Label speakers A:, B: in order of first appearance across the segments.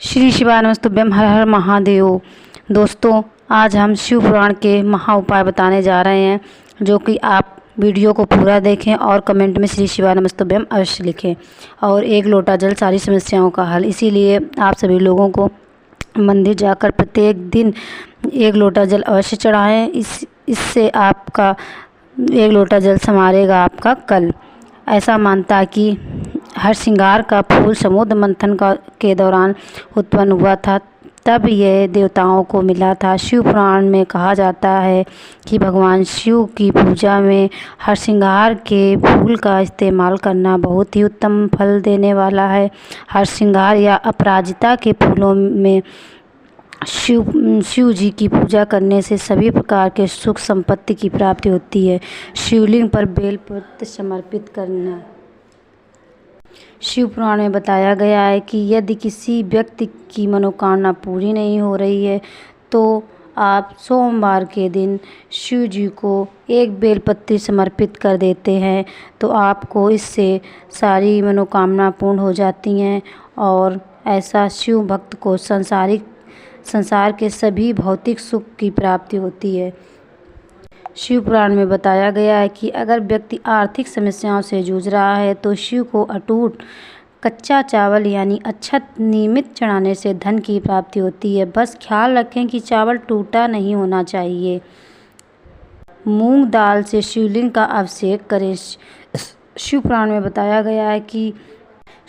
A: श्री शिवाय नमस्तुभ्यम, हर हर महादेव। दोस्तों, आज हम शिव पुराण के महा उपाय बताने जा रहे हैं, जो कि आप वीडियो को पूरा देखें और कमेंट में श्री शिवाय नमस्तुभ्यम अवश्य लिखें। और एक लोटा जल सारी समस्याओं का हल। इसीलिए आप सभी लोगों को मंदिर जाकर प्रत्येक दिन एक लोटा जल अवश्य चढ़ाएं। इससे आपका एक लोटा जल संवारेगा आपका कल। ऐसा मानता कि हर श्रृंगार का फूल समुद्र मंथन के दौरान उत्पन्न हुआ था, तब यह देवताओं को मिला था। शिव पुराण में कहा जाता है कि भगवान शिव की पूजा में हर श्रृंगार के फूल का इस्तेमाल करना बहुत ही उत्तम फल देने वाला है। हर श्रृंगार या अपराजिता के फूलों में शिव जी की पूजा करने से सभी प्रकार के सुख संपत्ति की प्राप्ति होती है। शिवलिंग पर बेलपत्र समर्पित करना। शिव पुराण में बताया गया है कि यदि किसी व्यक्ति की मनोकामना पूरी नहीं हो रही है तो आप सोमवार के दिन शिव जी को एक बेलपत्री समर्पित कर देते हैं तो आपको इससे सारी मनोकामना पूर्ण हो जाती हैं। और ऐसा शिव भक्त को संसार के सभी भौतिक सुख की प्राप्ति होती है। शिव पुराण में बताया गया है कि अगर व्यक्ति आर्थिक समस्याओं से जूझ रहा है तो शिव को अटूट कच्चा चावल यानी अक्षत नियमित चढ़ाने से धन की प्राप्ति होती है। बस ख्याल रखें कि चावल टूटा नहीं होना चाहिए। मूंग दाल से शिवलिंग का अभिषेक करें। शिव पुराण में बताया गया है कि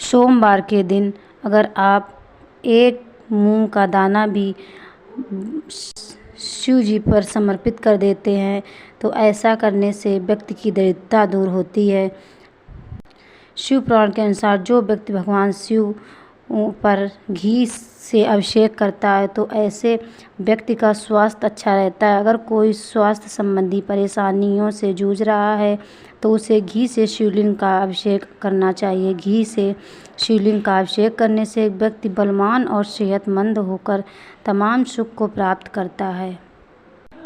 A: सोमवार के दिन अगर आप एक मूंग का दाना भी शिव जी पर समर्पित कर देते हैं तो ऐसा करने से व्यक्ति की दरिद्रता दूर होती है। शिव पुराण के अनुसार जो व्यक्ति भगवान शिव पर घी से अभिषेक करता है तो ऐसे व्यक्ति का स्वास्थ्य अच्छा रहता है। अगर कोई स्वास्थ्य संबंधी परेशानियों से जूझ रहा है तो उसे घी से शिवलिंग का अभिषेक करना चाहिए। घी से शिवलिंग का अभिषेक करने से व्यक्ति बलवान और सेहतमंद होकर तमाम सुख को प्राप्त करता है।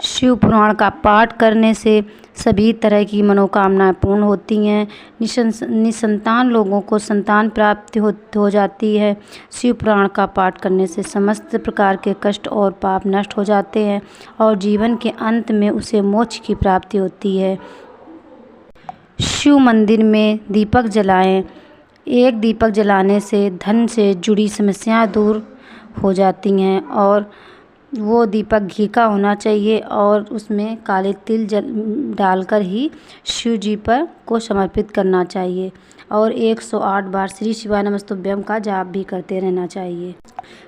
A: शिव पुराण का पाठ करने से सभी तरह की मनोकामनाएं पूर्ण होती हैं। निसंतान लोगों को संतान प्राप्ति हो जाती है। शिव पुराण का पाठ करने से समस्त प्रकार के कष्ट और पाप नष्ट हो जाते हैं और जीवन के अंत में उसे मोक्ष की प्राप्ति होती है। शिव मंदिर में दीपक जलाएं। एक दीपक जलाने से धन से जुड़ी समस्याएं दूर हो जाती हैं और वो दीपक घी का होना चाहिए और उसमें काले तिल डालकर ही शिव जी पर को समर्पित करना चाहिए। और 108 बार श्री शिवाय नमस्तुभ्यम का जाप भी करते रहना चाहिए।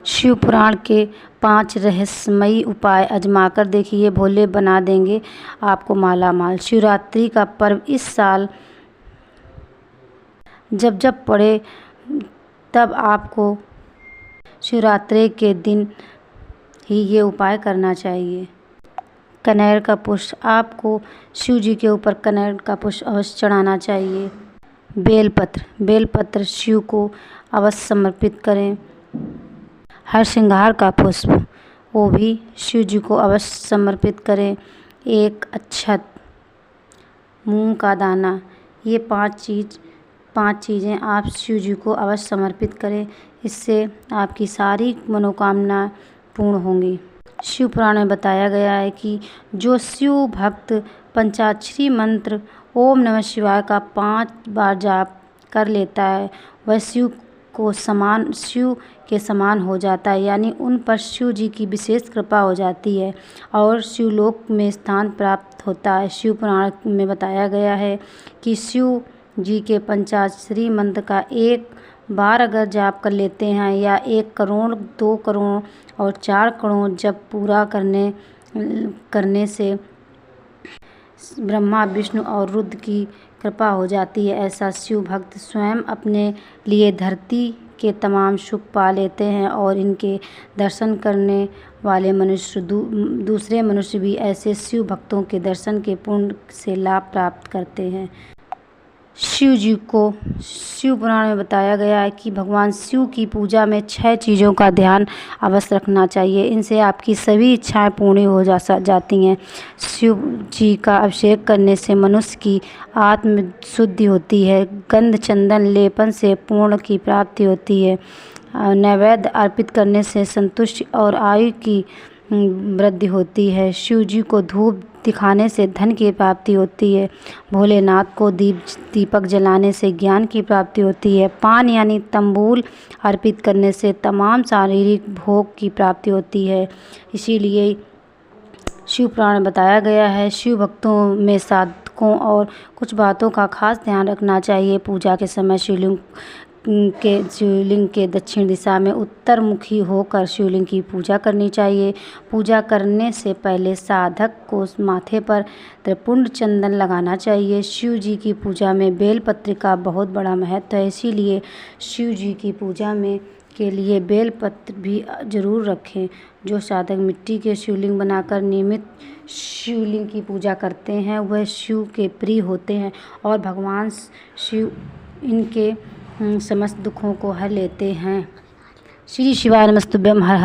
A: शिव पुराण के 5 रहस्यमयी उपाय आजमाकर देखिए, भोले बना देंगे आपको माला माल। शिवरात्रि का पर्व इस साल जब पड़े तब आपको शिवरात्रि के दिन ही ये उपाय करना चाहिए। कनेर का पुष्प, आपको शिव जी के ऊपर कनेर का पुष्प अवश्य चढ़ाना चाहिए। बेलपत्र शिव को अवश्य समर्पित करें। हर श्रृंगार का पुष्प वो भी शिव जी को अवश्य समर्पित करें। एक अक्षत, मूंग का दाना, ये 5 चीज़ें आप शिव जी को अवश्य समर्पित करें। इससे आपकी सारी मनोकामना पूर्ण होंगी। शिव पुराण में बताया गया है कि जो शिव भक्त पंचाक्षरी मंत्र ओम नमः शिवाय का 5 बार जाप कर लेता है वह शिव के समान हो जाता है, यानी उन पर शिव जी की विशेष कृपा हो जाती है और शिवलोक में स्थान प्राप्त होता है। शिव पुराण में बताया गया है कि शिव जी के पंचाक्षरी मंत्र का एक बार अगर जाप कर लेते हैं या 1 करोड़, 2 करोड़ और 4 करोड़ जब पूरा करने से ब्रह्मा, विष्णु और रुद्र की कृपा हो जाती है। ऐसा शिव भक्त स्वयं अपने लिए धरती के तमाम सुख पा लेते हैं और इनके दर्शन करने वाले मनुष्य दूसरे मनुष्य भी ऐसे शिव भक्तों के दर्शन के पुण्य से लाभ प्राप्त करते हैं। शिव जी को शिव पुराण में बताया गया है कि भगवान शिव की पूजा में 6 चीज़ों का ध्यान अवश्य रखना चाहिए। इनसे आपकी सभी इच्छाएं पूर्ण हो जाती हैं। शिव जी का अभिषेक करने से मनुष्य की आत्म शुद्धि होती है। गंध चंदन लेपन से पूर्ण की प्राप्ति होती है। नैवेद्य अर्पित करने से संतुष्टि और आयु की वृद्धि होती है। शिव जी को धूप दिखाने से धन की प्राप्ति होती है। भोलेनाथ को दीपक जलाने से ज्ञान की प्राप्ति होती है। पान यानी तंबूल अर्पित करने से तमाम शारीरिक भोग की प्राप्ति होती है। इसीलिए शिव पुराण में बताया गया है। शिव भक्तों में साधकों और कुछ बातों का खास ध्यान रखना चाहिए। पूजा के समय शिवलिंग के दक्षिण दिशा में उत्तर मुखी होकर शिवलिंग की पूजा करनी चाहिए। पूजा करने से पहले साधक को माथे पर त्रिपुंड चंदन लगाना चाहिए। शिव जी की पूजा में बेलपत्र का बहुत बड़ा महत्व है। इसीलिए शिव जी की पूजा में के लिए बेलपत्र भी ज़रूर रखें। जो साधक मिट्टी के शिवलिंग बनाकर नियमित शिवलिंग की पूजा करते हैं वह शिव के प्रिय होते हैं और भगवान शिव इनके समस्त दुखों को हर लेते हैं। श्री शिवाय नमस्तुभ्यं। हर हर